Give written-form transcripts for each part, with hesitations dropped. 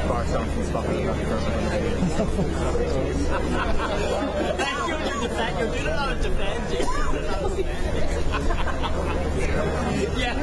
Boris Johnson's fucking got the person. You're doing it on a defense. Yeah.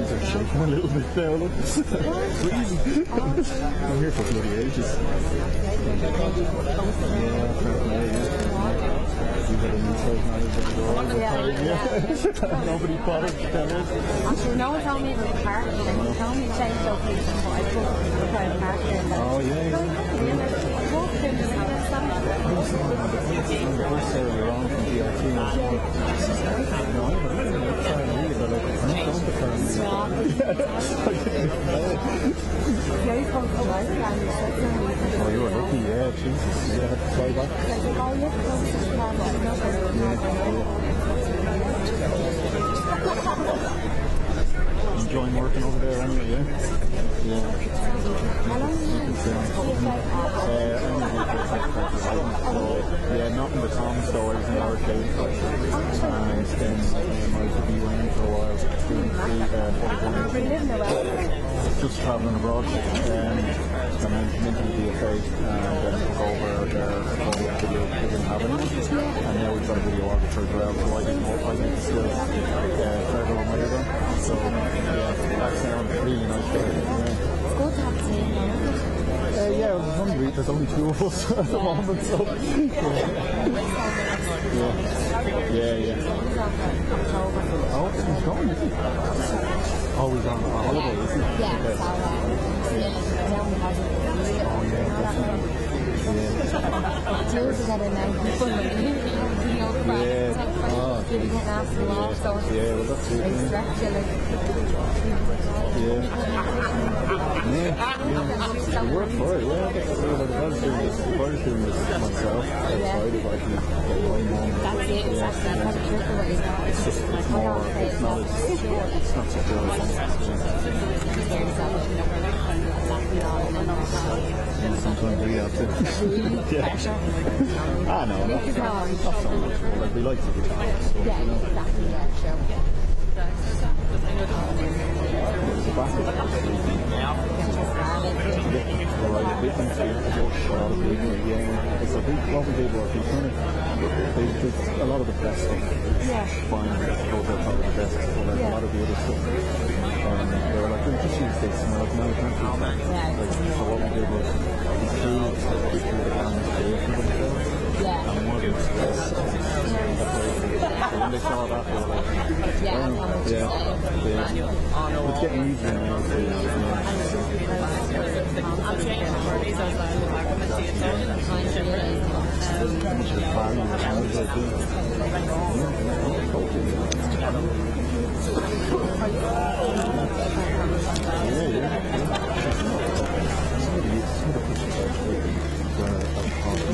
They're shaking a little bit now, look. I'm here for bloody ages. Nobody bothered to tell us. Actually, no one told me about the park. They told me to change location, but I took the private park there. Oh, yeah. I walked in the other side. You're on from DRT. No, I'm trying to leave, but I'm not on the phone. Very close to life, and oh, you were lucky, yeah, Jesus. You had to fly back. Enjoying working over there anyway, yeah? Yeah. Yeah, not in the town store, I was in our cave. And then I could be running for a while. Just travelling abroad. And then into the DFA and then took over their video. They didn't have any. And now we've got a videographer as well, so I didn't still travel on my own. So yeah, that sounds really nice. It's good to have a team, yeah, there's only two of us at the moment, so yeah. Oh, he's gone, is he? Oh, he's on holiday, is he? Yeah, okay. Jules is at a night before you get asked to walk, so it's extracurricular. I work for it, yeah. If I was doing this myself, outside if I can get my mom. That's it, exactly. It's just, it's more, it's not so good. Sometimes we have to. Yeah. I know, not so much, but we like to do that. Yeah, exactly, yeah, sure. What we did was we kind of, a lot of the best stuff fine, goes out of the best, but there's a lot of the other stuff. And they were like, just use this, and we're like, no, we can't do that. So what we did was, we threw the and one of them was so when they saw that, they were like, it's getting easier now. I'm training for these as well.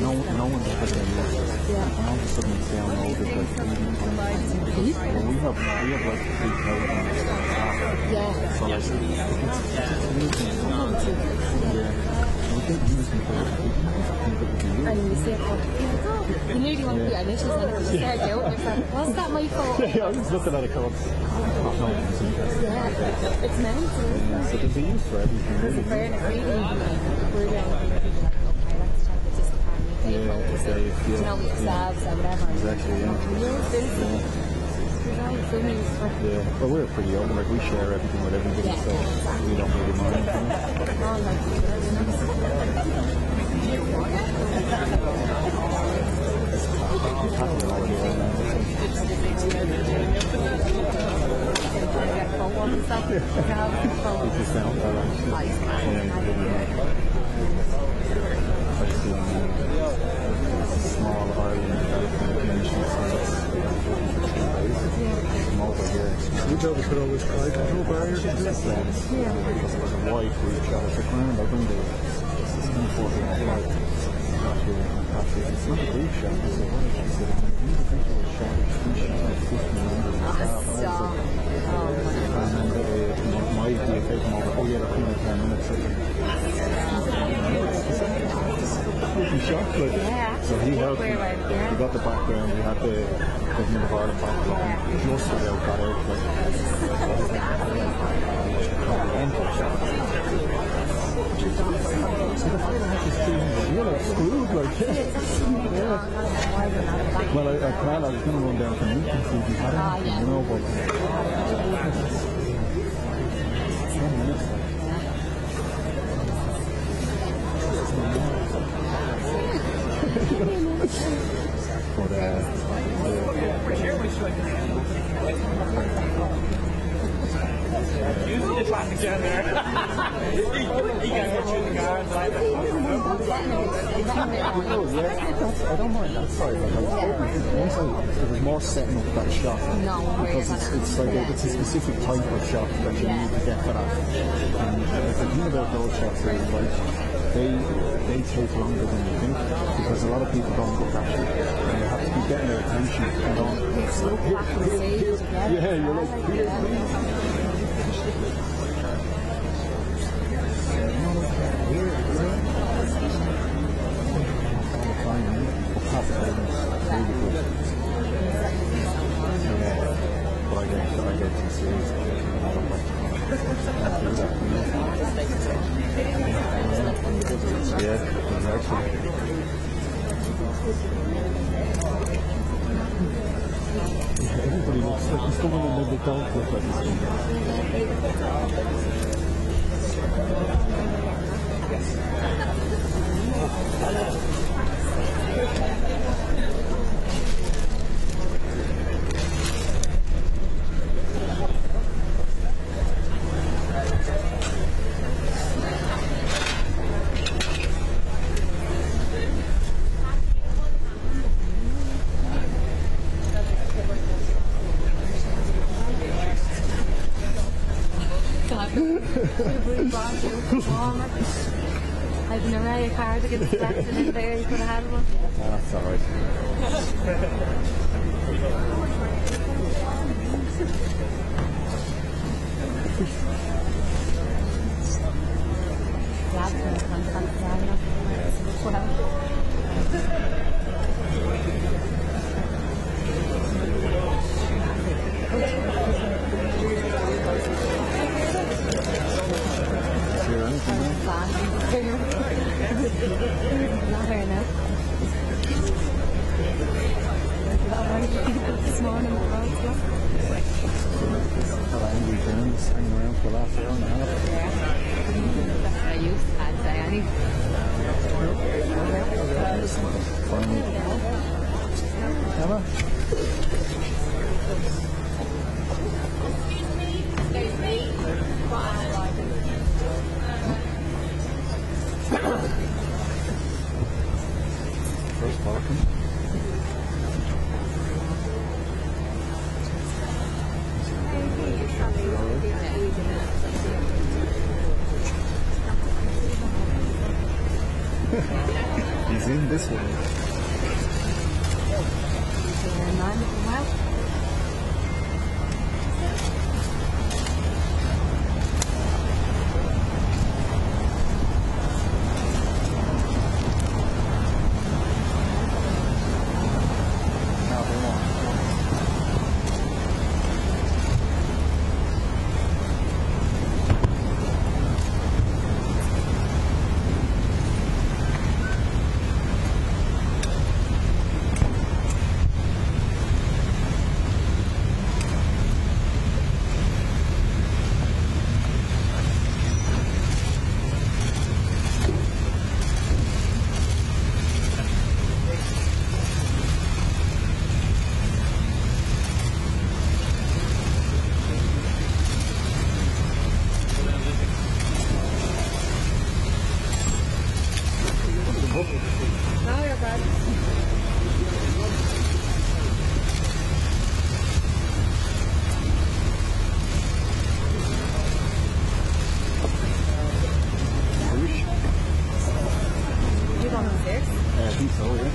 No one's ever going to use it. And all of a sudden it's down over like 3 we have like 3,000 staff. Yeah. So like, it's we can use them for and you see it, you nearly want to be initials and you start out with that. Was that my fault? yeah, I was looking at a code. Yeah, it's meant to. Yeah, so there's a use for everything. There's a burn it really. We're like, okay, let's check the discipline. You know, with slabs and whatever. Exactly, yeah. Yeah, but we're pretty open, like we share everything with everybody, so we don't really mind. Small Ireland nation, we built it with always tried to no barriers and this because it was a wide reach out of the ground. I think it's It's not a group shot, it's an individual shot. Each shot is 1,500. Stop. And then my idea came from over, oh yeah, they're coming in 10 minutes. He shot, like, Yeah. so he helped me. Yeah. We got the background, we had the government of Ireland background, just about got out, like, you're like screwed, like, yeah. Well, I can't, I was going to run down to meet and see if he had anything, you know, but 10 minutes, like. But, Usually the traffic jam there. He can't get through the cars. I don't mind that side. Like, I was hoping once there was more setting up that shot. Because it's like it's a specific type of shot that you need to get for that. And the thing about those shots is like they take longer than you think because a lot of people don't look at you and you have to be getting their attention and going, yeah, you're like, please. Everybody looks like he's coming and then they don't look like he's I've been around your car to get distracted in there, you could have had one. That's alright. Not very enough. This morning the roads look. Angry Jones hanging around for the last hour and a half. Yeah. That's what I used to, I'd say, anyway. Emma? First parking. He's in this one. You're going upstairs? I think so, yeah.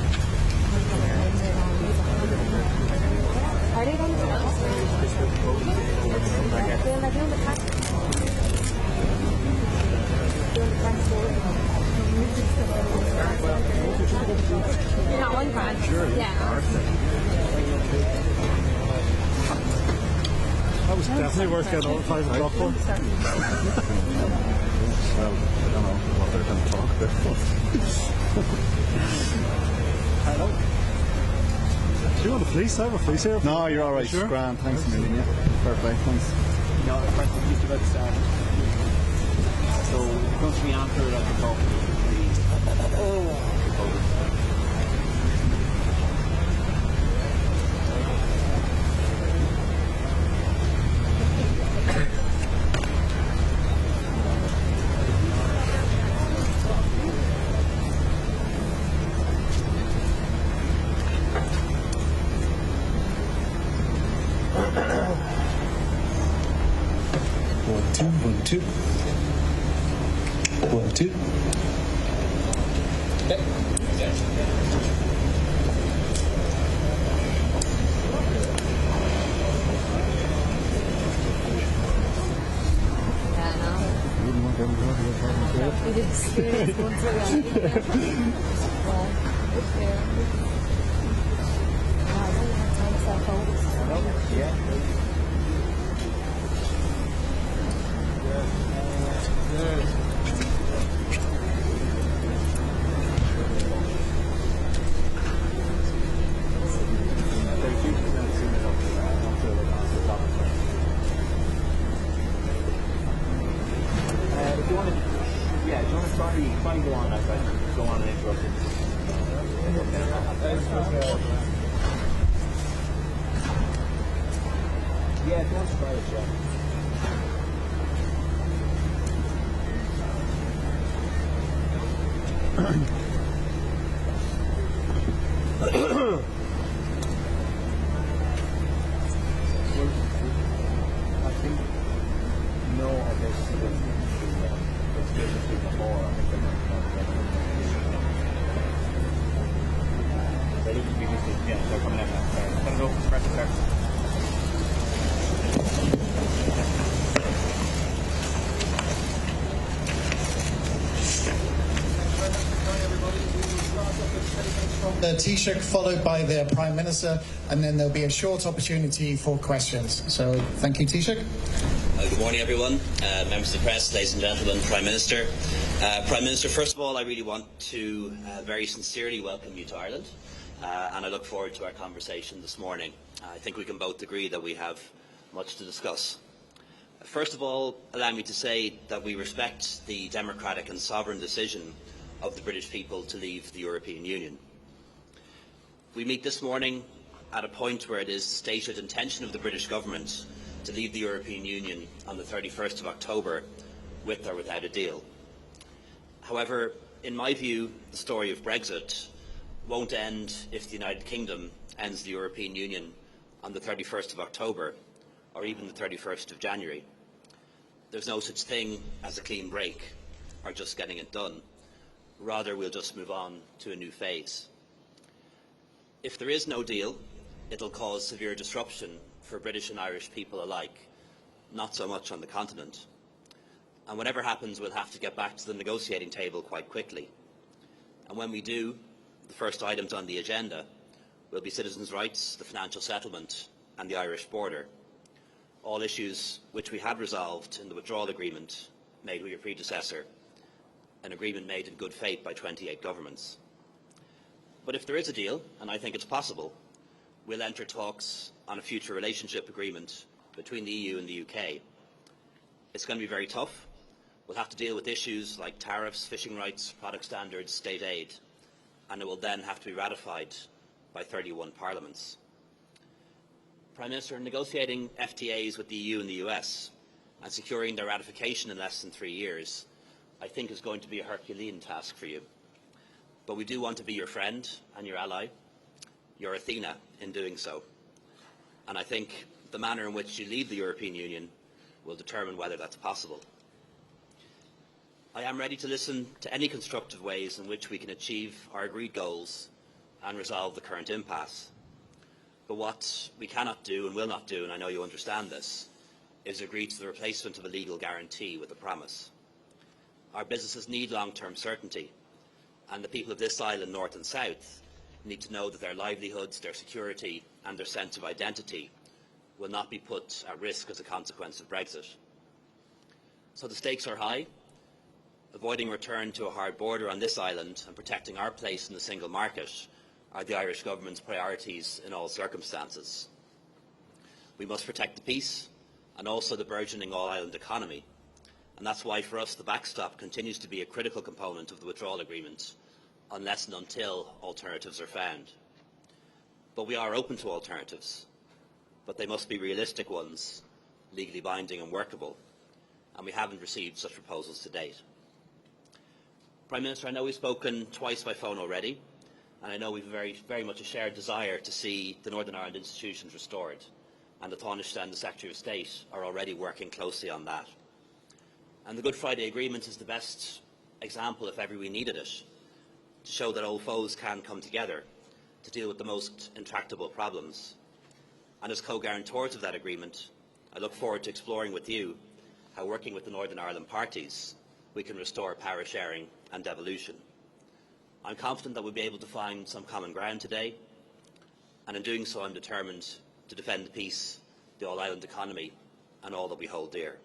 Are they going to the house? They're not doing the tax. Doing the tax for you're not one fan? Sure. Yeah. That was definitely worth getting over 5 o'clock for. Well, I don't know what they're going to talk about. Hello. Do you want a fleece? I have a fleece here. No, you're alright. Sure. Grand. Thanks a million. Yeah. Fair play. Thanks. No, the question is just about to start. So, if it comes to me after, I can talk to you. One, two, one, two. One, two. Wouldn't want them to go to the party, so. We did serious ones around. If you want to try and go on, go on and interrupt it. Yeah, if you want to try it, yeah. I think no, I guess it's business more. I think they need to be busy. Yeah, they're coming out now. Sorry. Gonna go press start. The Taoiseach, followed by the Prime Minister, and then there'll be a short opportunity for questions. So, thank you, Taoiseach. Good morning, everyone. Members of the press, ladies and gentlemen, Prime Minister. Prime Minister, first of all, I really want to very sincerely welcome you to Ireland, and I look forward to our conversation this morning. I think we can both agree that we have much to discuss. First of all, allow me to say that we respect the democratic and sovereign decision of the British people to leave the European Union. We meet this morning at a point where it is the stated intention of the British government to leave the European Union on the 31st of October, with or without a deal. However, in my view, the story of Brexit won't end if the United Kingdom ends the European Union on the 31st of October, or even the 31st of January. There's no such thing as a clean break, or just getting it done. Rather, we'll just move on to a new phase. If there is no deal, it'll cause severe disruption for British and Irish people alike, not so much on the continent. And whatever happens, we'll have to get back to the negotiating table quite quickly. And when we do, the first items on the agenda will be citizens' rights, the financial settlement and the Irish border, all issues which we had resolved in the withdrawal agreement made with your predecessor, an agreement made in good faith by 28 governments. But if there is a deal, and I think it's possible, we'll enter talks on a future relationship agreement between the EU and the UK. It's going to be very tough. We'll have to deal with issues like tariffs, fishing rights, product standards, state aid, and it will then have to be ratified by 31 parliaments. Prime Minister, negotiating FTAs with the EU and the US and securing their ratification in less than 3 years, I think is going to be a Herculean task for you. But we do want to be your friend and your ally, your Athena in doing so. And I think the manner in which you leave the European Union will determine whether that's possible. I am ready to listen to any constructive ways in which we can achieve our agreed goals and resolve the current impasse. But what we cannot do and will not do, and I know you understand this, is agree to the replacement of a legal guarantee with a promise. Our businesses need long-term certainty, and the people of this island, north and south, need to know that their livelihoods, their security and their sense of identity will not be put at risk as a consequence of Brexit. So the stakes are high. Avoiding return to a hard border on this island and protecting our place in the single market are the Irish government's priorities in all circumstances. We must protect the peace and also the burgeoning all-island economy, and that's why for us the backstop continues to be a critical component of the withdrawal agreement unless and until alternatives are found. But we are open to alternatives, but they must be realistic ones, legally binding and workable, and we haven't received such proposals to date. Prime Minister, I know we've spoken twice by phone already, and I know we've very much a shared desire to see the Northern Ireland institutions restored, and the Taoiseach and the Secretary of State are already working closely on that. And the Good Friday Agreement is the best example, if ever we needed it, to show that old foes can come together to deal with the most intractable problems. And as co-guarantors of that agreement, I look forward to exploring with you how, working with the Northern Ireland parties, we can restore power sharing and devolution. I'm confident that we'll be able to find some common ground today, and in doing so I'm determined to defend the peace, the all-island economy and all that we hold dear.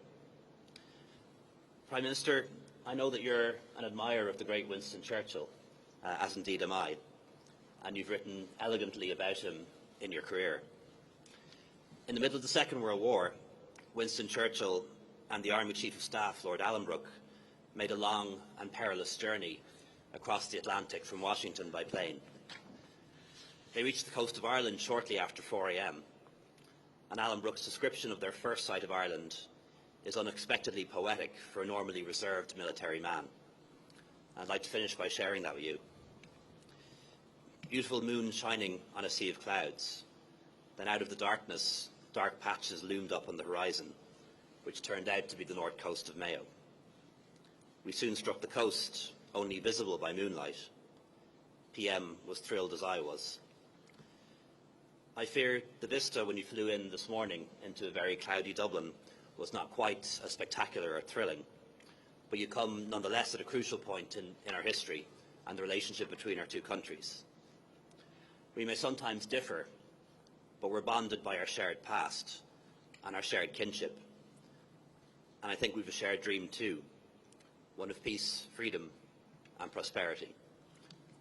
Prime Minister, I know that you're an admirer of the great Winston Churchill, as indeed am I, and you've written elegantly about him in your career. In the middle of the Second World War, Winston Churchill and the Army Chief of Staff, Lord Allenbrook, made a long and perilous journey across the Atlantic from Washington by plane. They reached the coast of Ireland shortly after 4 a.m, and Allenbrook's description of their first sight of Ireland is unexpectedly poetic for a normally reserved military man. I'd like to finish by sharing that with you. Beautiful moon shining on a sea of clouds. Then out of the darkness, dark patches loomed up on the horizon, which turned out to be the north coast of Mayo. We soon struck the coast, only visible by moonlight. PM was thrilled as I was. I fear the vista when you flew in this morning into a very cloudy Dublin was not quite as spectacular or thrilling, but you come nonetheless at a crucial point in our history and the relationship between our two countries. We may sometimes differ, but we're bonded by our shared past and our shared kinship. And I think we've a shared dream too, one of peace, freedom and prosperity.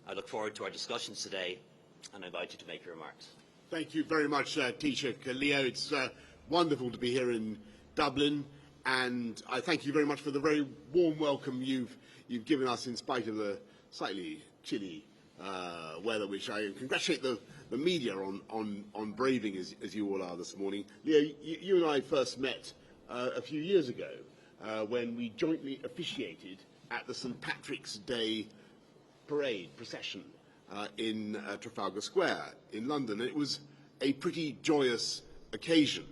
I look forward to our discussions today and I invite you to make your remarks. Thank you very much, Taoiseach Leo. It's wonderful to be here in Dublin, and I thank you very much for the very warm welcome you've given us in spite of the slightly chilly weather, which I congratulate the media on braving as you all are this morning. Leo, you and I first met a few years ago when we jointly officiated at the St Patrick's Day procession in Trafalgar Square in London. It was a pretty joyous occasion,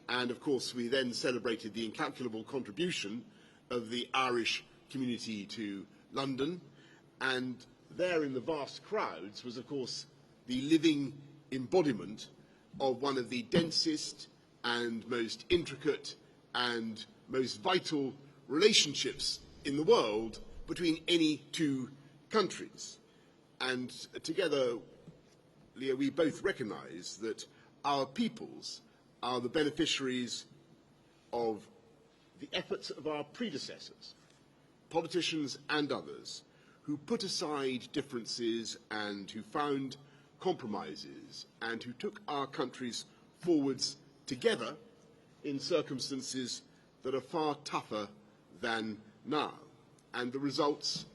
and of course we then celebrated the incalculable contribution of the Irish community to London, and there in the vast crowds was of course the living embodiment of one of the densest and most intricate and most vital relationships in the world between any two countries. And together, Leo, we both recognise that our peoples are the beneficiaries of the efforts of our predecessors, politicians and others, who put aside differences and who found compromises and who took our countries forwards together in circumstances that are far tougher than now. And the results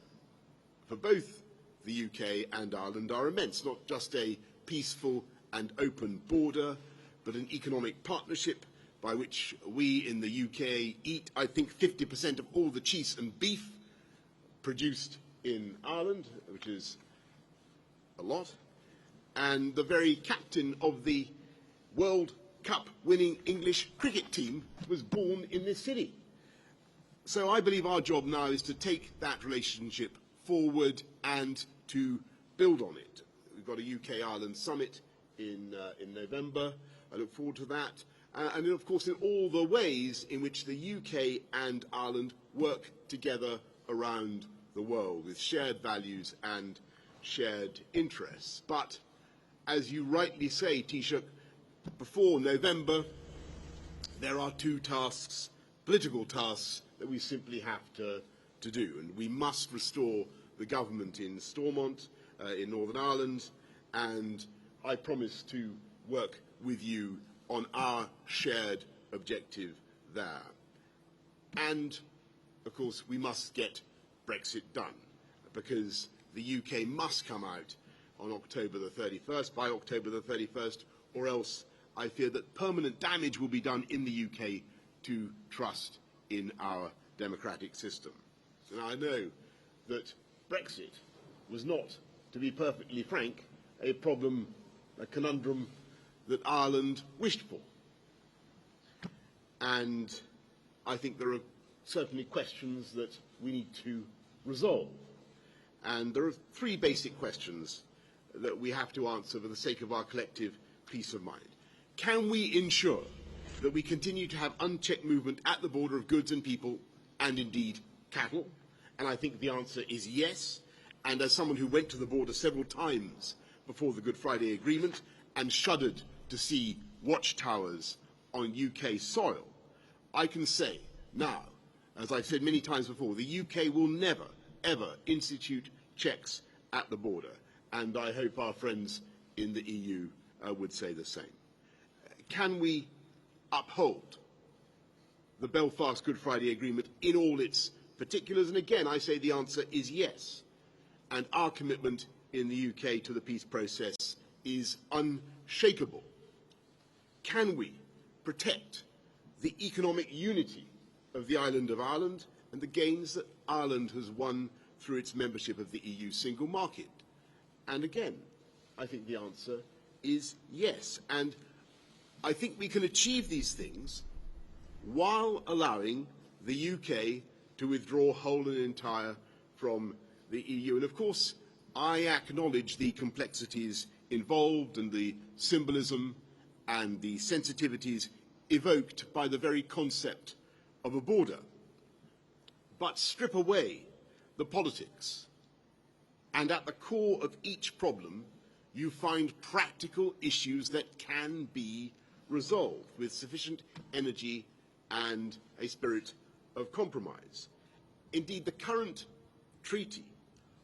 for both the UK and Ireland are immense, not just a peaceful and open border, but an economic partnership by which we in the UK eat, I think, 50% of all the cheese and beef produced in Ireland, which is a lot, and the very captain of the World Cup winning English cricket team was born in this city. So I believe our job now is to take that relationship forward and to build on it. We've got a UK-Ireland summit in November. I look forward to that. And of course, in all the ways in which the UK and Ireland work together around the world with shared values and shared interests. But as you rightly say, Taoiseach, before November, there are two tasks, political tasks, that we simply have to do. And we must restore the government in Stormont, in Northern Ireland, and I promise to work with you on our shared objective there. And, of course, we must get Brexit done, because the UK must come out on October the 31st, by October the 31st, or else I fear that permanent damage will be done in the UK to trust in our democratic system. And I know that Brexit was not, to be perfectly frank, a problem, a conundrum that Ireland wished for. And I think there are certainly questions that we need to resolve. And there are three basic questions that we have to answer for the sake of our collective peace of mind. Can we ensure that we continue to have unchecked movement at the border of goods and people, and indeed cattle? And I think the answer is yes. And as someone who went to the border several times before the Good Friday Agreement and shuddered to see watchtowers on UK soil, I can say now, as I've said many times before, the UK will never, ever institute checks at the border. And I hope our friends in the EU would say the same. Can we uphold the Belfast Good Friday Agreement in all its particulars? And again, I say the answer is yes. And our commitment in the UK to the peace process is unshakable. Can we protect the economic unity of the island of Ireland and the gains that Ireland has won through its membership of the EU single market? And again, I think the answer is yes. And I think we can achieve these things while allowing the UK to withdraw whole and entire from the EU. And of course, I acknowledge the complexities involved and the symbolism and the sensitivities evoked by the very concept of a border. But strip away the politics, and at the core of each problem, you find practical issues that can be resolved with sufficient energy and a spirit of compromise. Indeed, the current treaty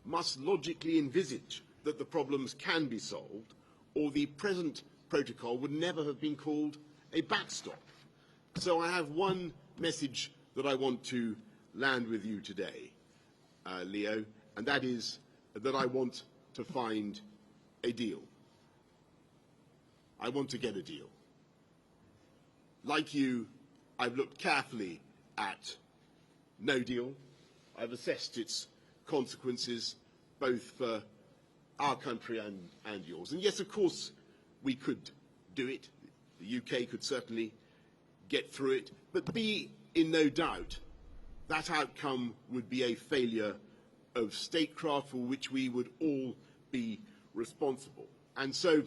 must logically envisage that the problems can be solved, or the present protocol would never have been called a backstop. So I have one message that I want to land with you today, Leo, and that is that I want to find a deal. I want to get a deal. Like you, I've looked carefully at no deal. I've assessed its consequences, both for our country and yours. And yes, of course, we could do it. The UK could certainly get through it. But be in no doubt, that outcome would be a failure of statecraft for which we would all be responsible. And so,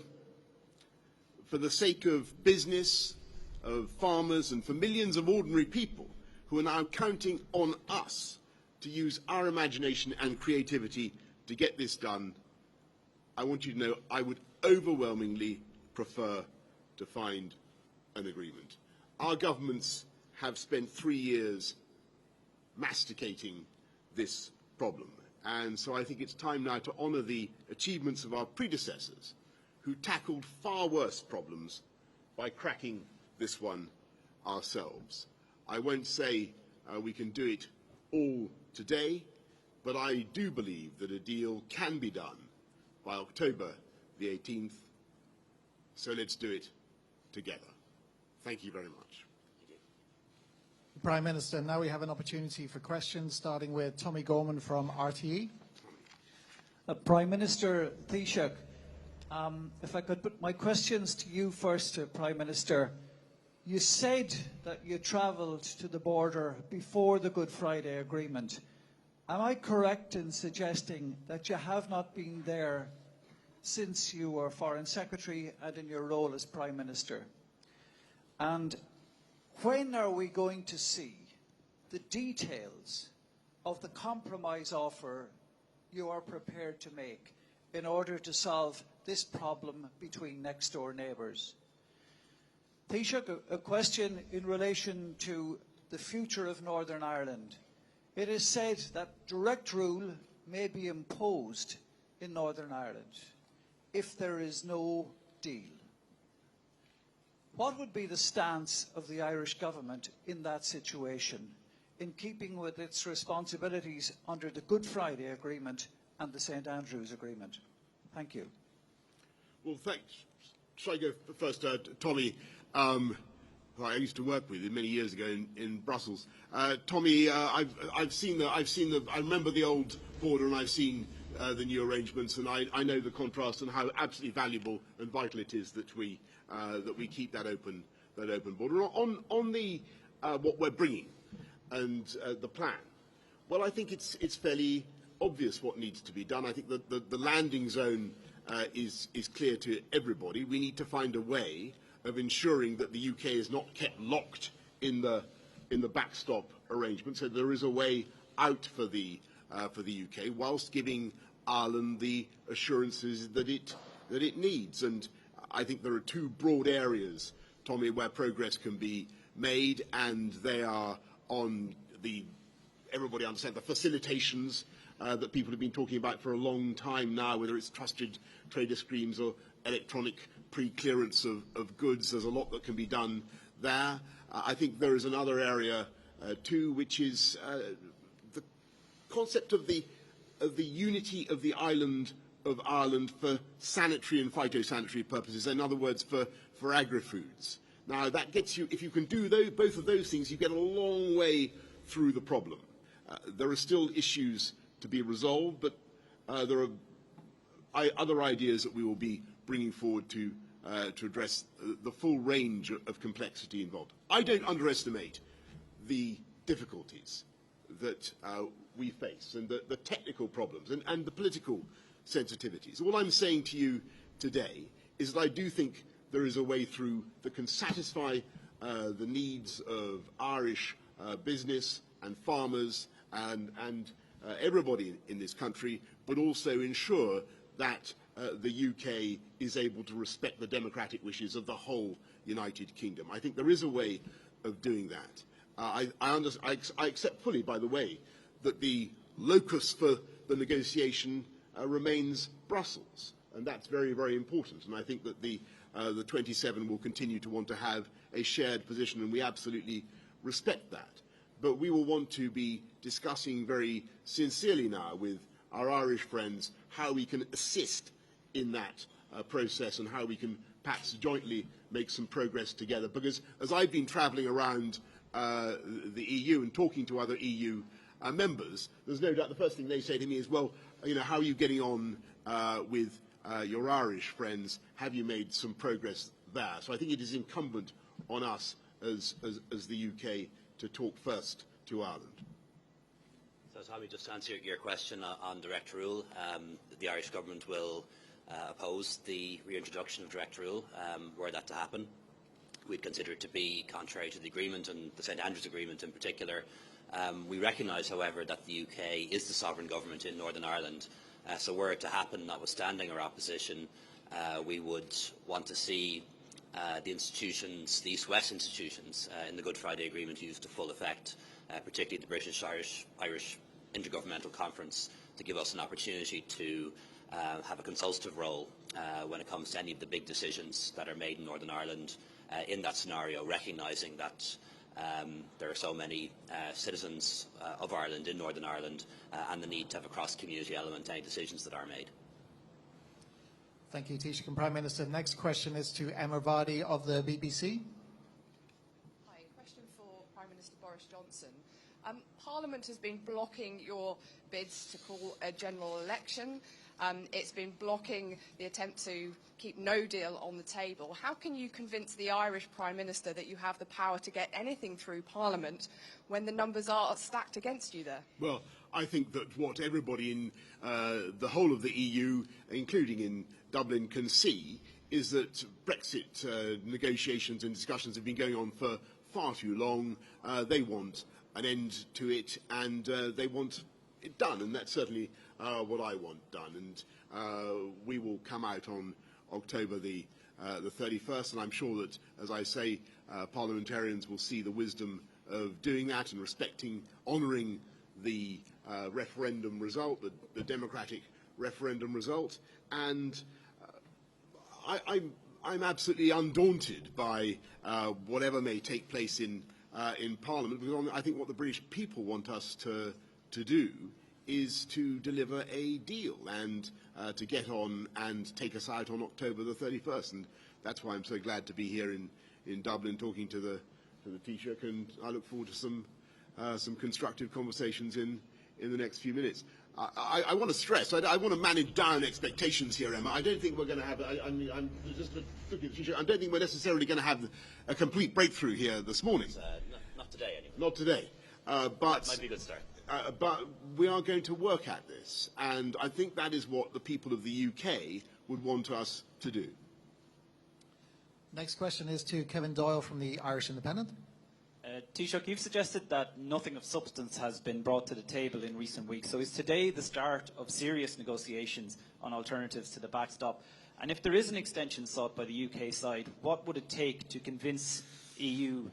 for the sake of business, of farmers, and for millions of ordinary people who are now counting on us to use our imagination and creativity to get this done, I want you to know I would overwhelmingly prefer to find an agreement. Our governments have spent 3 years masticating this problem, and so I think it's time now to honour the achievements of our predecessors who tackled far worse problems by cracking this one ourselves. I won't say we can do it all today, but I do believe that a deal can be done by October the 18th, so let's do it together. Thank you very much. Prime Minister, now we have an opportunity for questions, starting with Tommy Gorman from RTE. Prime Minister Taoiseach, if I could put my questions to you first, Prime Minister. You said that you travelled to the border before the Good Friday Agreement. Am I correct in suggesting that you have not been there since you were Foreign Secretary and in your role as Prime Minister? And when are we going to see the details of the compromise offer you are prepared to make in order to solve this problem between next-door neighbours? Taoiseach, a question in relation to the future of Northern Ireland. It is said that direct rule may be imposed in Northern Ireland if there is no deal. What would be the stance of the Irish government in that situation, in keeping with its responsibilities under the Good Friday Agreement and the St Andrews Agreement? Thank you. Well, thanks. Shall I go first, Tommy? Who I used to work with many years ago in Brussels. Tommy, I remember the old border, and I've seen the new arrangements, and I know the contrast and how absolutely valuable and vital it is that we keep that open border. On the what we're bringing and the plan, well, I think it's fairly obvious what needs to be done. I think that the landing zone is clear to everybody. We need to find a way of ensuring that the UK is not kept locked in the backstop arrangement. So there is a way out for the UK, whilst giving Ireland the assurances that it needs. And I think there are two broad areas, Tommy, where progress can be made, and they are on everybody understands the facilitations that people have been talking about for a long time now, whether it's trusted trader schemes or electronic pre-clearance of goods. There's a lot that can be done there. I think there is another area too, which is the concept of the unity of the island of Ireland for sanitary and phytosanitary purposes. In other words, for agri-foods. Now that gets you, if you can do both of those things, you get a long way through the problem. There are still issues to be resolved, but there are other ideas that we will be bringing forward to address the full range of complexity involved. I don't underestimate the difficulties that we face and the technical problems and the political sensitivities. All I'm saying to you today is that I do think there is a way through that can satisfy the needs of Irish business and farmers and everybody in this country, but also ensure that the UK is able to respect the democratic wishes of the whole United Kingdom. I think there is a way of doing that. I accept fully, by the way, that the locus for the negotiation remains Brussels, and that's very, very important. And I think that the 27 will continue to want to have a shared position, and we absolutely respect that. But we will want to be discussing very sincerely now with our Irish friends how we can assist in that process and how we can perhaps jointly make some progress together. Because as I've been travelling around the EU and talking to other EU members, there's no doubt the first thing they say to me is, well, you know, how are you getting on with your Irish friends? Have you made some progress there? So I think it is incumbent on us as the UK to talk first to Ireland. So, Tommy, just to answer your question on direct rule, the Irish government will oppose the reintroduction of direct rule were that to happen. We'd consider it to be contrary to the agreement and the St Andrews Agreement in particular. We recognise, however, that the UK is the sovereign government in Northern Ireland. So were it to happen, notwithstanding our opposition, we would want to see the institutions, the East-West institutions in the Good Friday Agreement used to full effect, particularly the British-Irish Intergovernmental Conference, to give us an opportunity to have a consultative role when it comes to any of the big decisions that are made in Northern Ireland in that scenario, recognising that there are so many citizens of Ireland in Northern Ireland and the need to have a cross-community element to any decisions that are made. Thank you, Taoiseach and Prime Minister. Next question is to Emma Vardy of the BBC. Hi, question for Prime Minister Boris Johnson. Parliament has been blocking your bids to call a general election. It's been blocking the attempt to keep no deal on the table. How can you convince the Irish Prime Minister that you have the power to get anything through Parliament when the numbers are stacked against you there? Well, I think that what everybody in the whole of the EU, including in Dublin, can see is that Brexit negotiations and discussions have been going on for far too long. They want an end to it, and they want it done, and that's certainly what I want done. And we will come out on October the 31st, and I'm sure that, as I say, parliamentarians will see the wisdom of doing that and respecting, honouring the referendum result, the democratic referendum result. And I'm absolutely undaunted by whatever may take place in Parliament, because I think what the British people want us to do is to deliver a deal and to get on and take us out on October the 31st. And that's why I'm so glad to be here in Dublin talking to the Taoiseach, and I look forward to some constructive conversations in the next few minutes. I want to stress, I want to manage down expectations here, Emma. I don't think we're going to have, I'm just looking at the Taoiseach, I don't think we're necessarily going to have a complete breakthrough here this morning. Not today, anyway. Not today. But Might be a good start. But we are going to work at this, and I think that is what the people of the UK would want us to do. Next question is to Kevin Doyle from the Irish Independent. Taoiseach, you've suggested that nothing of substance has been brought to the table in recent weeks. So is today the start of serious negotiations on alternatives to the backstop? And if there is an extension sought by the UK side, what would it take to convince EU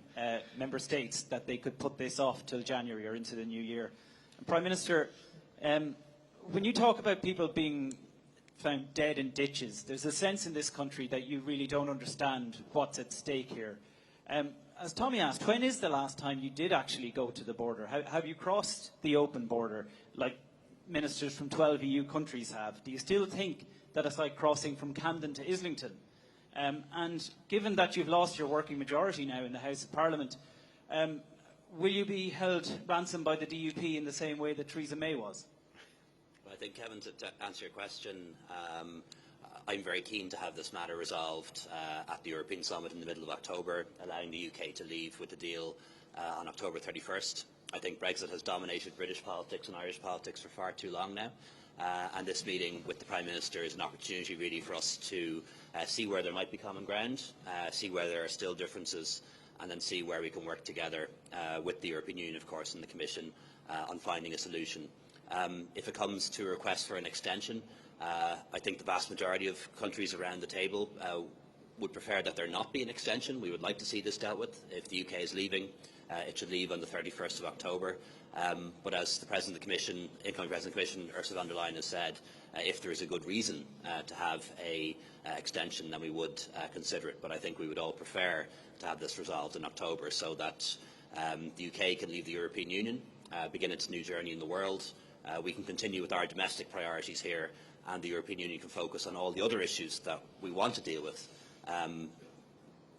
member states that they could put this off till January or into the new year? And Prime Minister, when you talk about people being found dead in ditches, there's a sense in this country that you really don't understand what's at stake here. As Tommy asked, when is the last time you did actually go to the border? Have you crossed the open border like ministers from 12 EU countries have? Do you still think that it's like crossing from Camden to Islington? And given that you've lost your working majority now in the House of Parliament, will you be held ransom by the DUP in the same way that Theresa May was? Well, I think, Kevin, to answer your question, I'm very keen to have this matter resolved at the European Summit in the middle of October, allowing the UK to leave with a deal on October 31st. I think Brexit has dominated British politics and Irish politics for far too long now. And this meeting with the Prime Minister is an opportunity really for us to see where there might be common ground, see where there are still differences, and then see where we can work together with the European Union, of course, and the Commission on finding a solution. If it comes to a request for an extension, I think the vast majority of countries around the table would prefer that there not be an extension. We would like to see this dealt with. If the UK is leaving, it should leave on the 31st of October. But as the President of the Commission, incoming President of the Commission, Ursula von der Leyen, has said, if there is a good reason to have an extension, then we would consider it. But I think we would all prefer to have this resolved in October so that the UK can leave the European Union, begin its new journey in the world. We can continue with our domestic priorities here, and the European Union can focus on all the other issues that we want to deal with.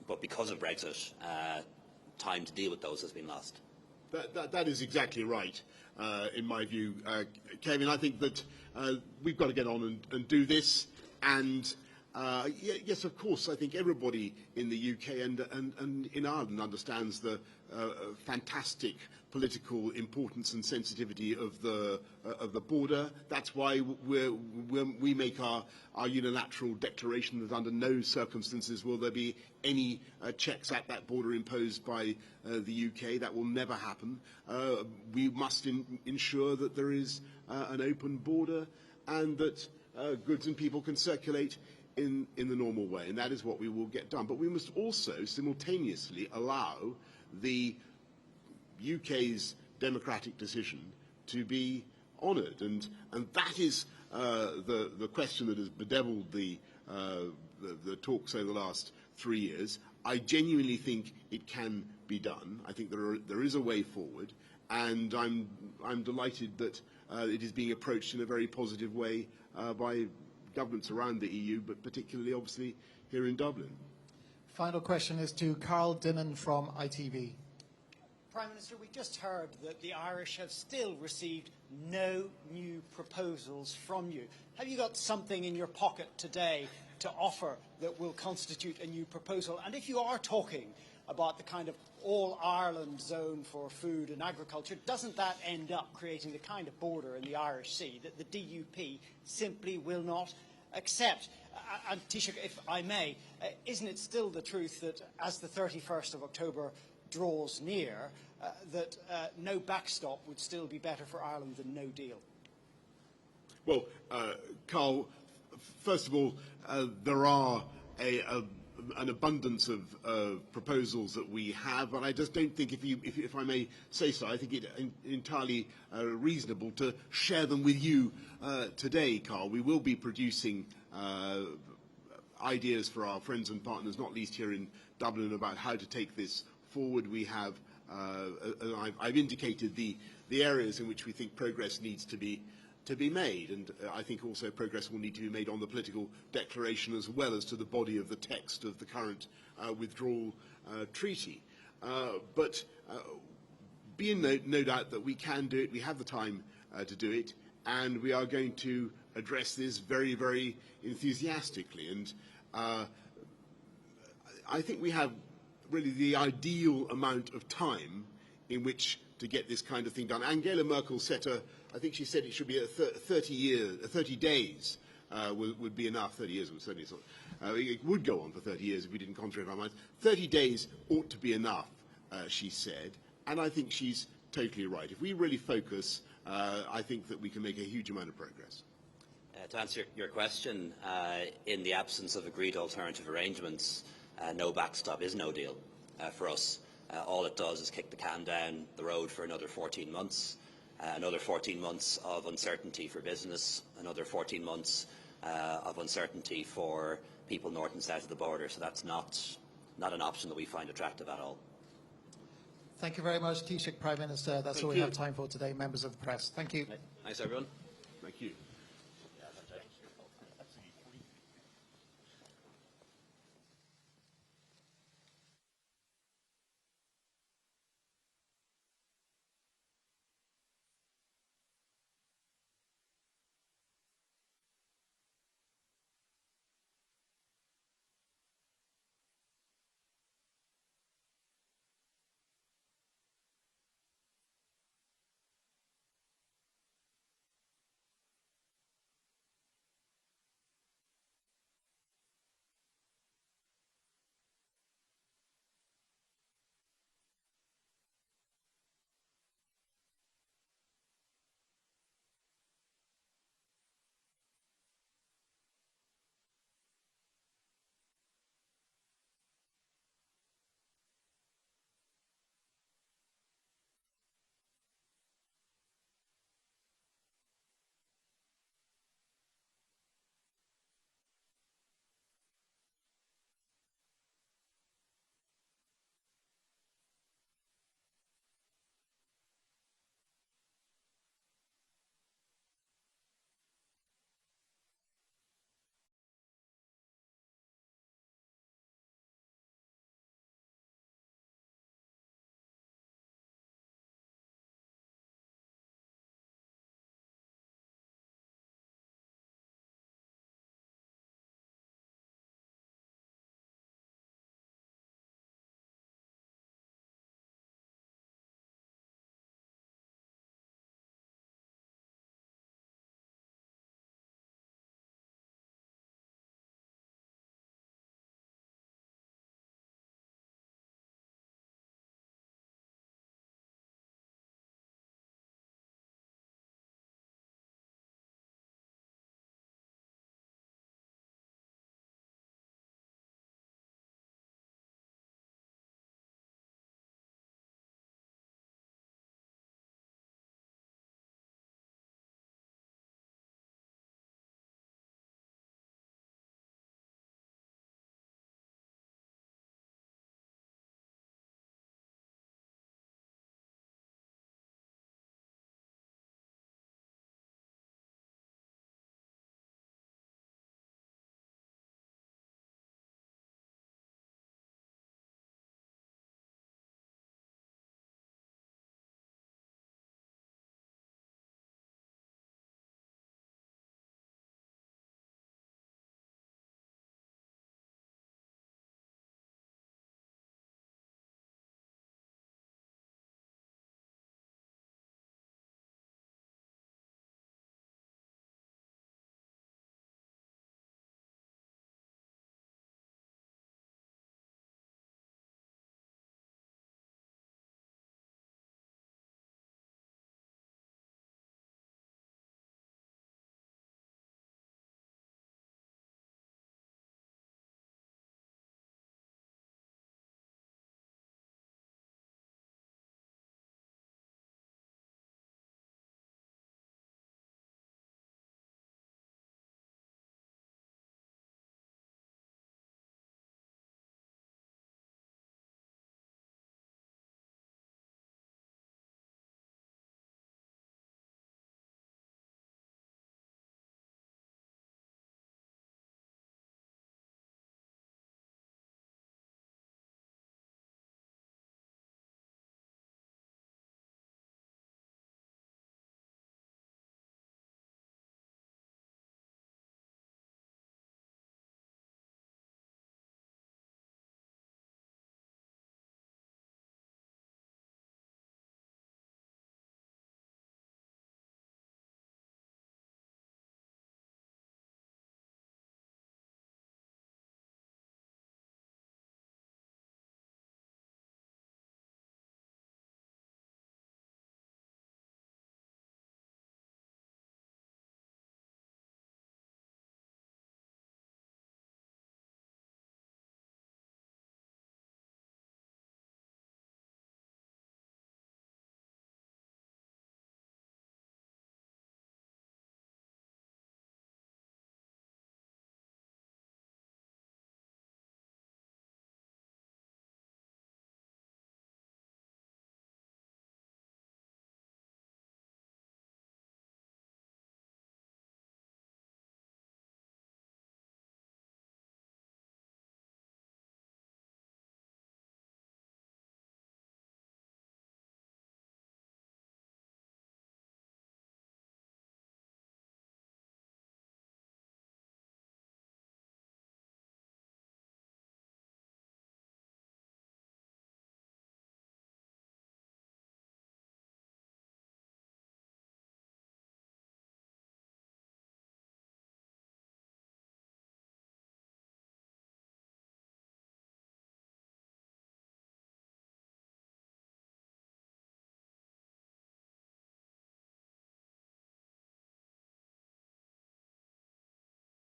But because of Brexit, time to deal with those has been lost. That is exactly right, in my view, Kevin. I think that we've got to get on and do this. And yes, of course, I think everybody in the UK and in Ireland understands the fantastic political importance and sensitivity of the border. That's why we make our unilateral declaration that under no circumstances will there be any checks at that border imposed by the UK. That will never happen. We must ensure that there is an open border and that goods and people can circulate in the normal way, and that is what we will get done. But we must also simultaneously allow the UK's democratic decision to be honoured, and that is the question that has bedeviled the talks over the last 3 years. I genuinely think it can be done. I think there is a way forward, and I'm delighted that it is being approached in a very positive way by governments around the EU, but particularly, obviously, here in Dublin. Final question is to Carl Dinnan from ITV. Prime Minister, we just heard that the Irish have still received no new proposals from you. Have you got something in your pocket today to offer that will constitute a new proposal? And if you are talking about the kind of all-Ireland zone for food and agriculture, doesn't that end up creating the kind of border in the Irish Sea that the DUP simply will not accept? And Taoiseach, if I may, isn't it still the truth that as the 31st of October draws near, that no backstop would still be better for Ireland than no deal? Well, Carl, first of all, there are an abundance of proposals that we have, and I just don't think, if I may say so, I think it entirely reasonable to share them with you today, Carl. We will be producing ideas for our friends and partners, not least here in Dublin, about how to take this forward. We have, I've indicated the areas in which we think progress needs to be made, and I think also progress will need to be made on the political declaration as well as to the body of the text of the current withdrawal treaty. But be in no doubt that we can do it, we have the time to do it, and we are going to address this very, very enthusiastically. And I think we have really the ideal amount of time in which to get this kind of thing done. Angela Merkel set I think she said it should be 30 days would be enough. 30 years would certainly not. It would go on for 30 years if we didn't concentrate our minds. 30 days ought to be enough, she said, and I think she's totally right. If we really focus, I think that we can make a huge amount of progress. To answer your question, in the absence of agreed alternative arrangements, no backstop is no deal for us. All it does is kick the can down the road for another 14 months, another 14 months of uncertainty for business, another 14 months of uncertainty for people north and south of the border. So that's not an option that we find attractive at all. Thank you very much, Taoiseach Prime Minister. That's all we have time for today, members of the press. Thank you. Thanks, everyone. Thank you.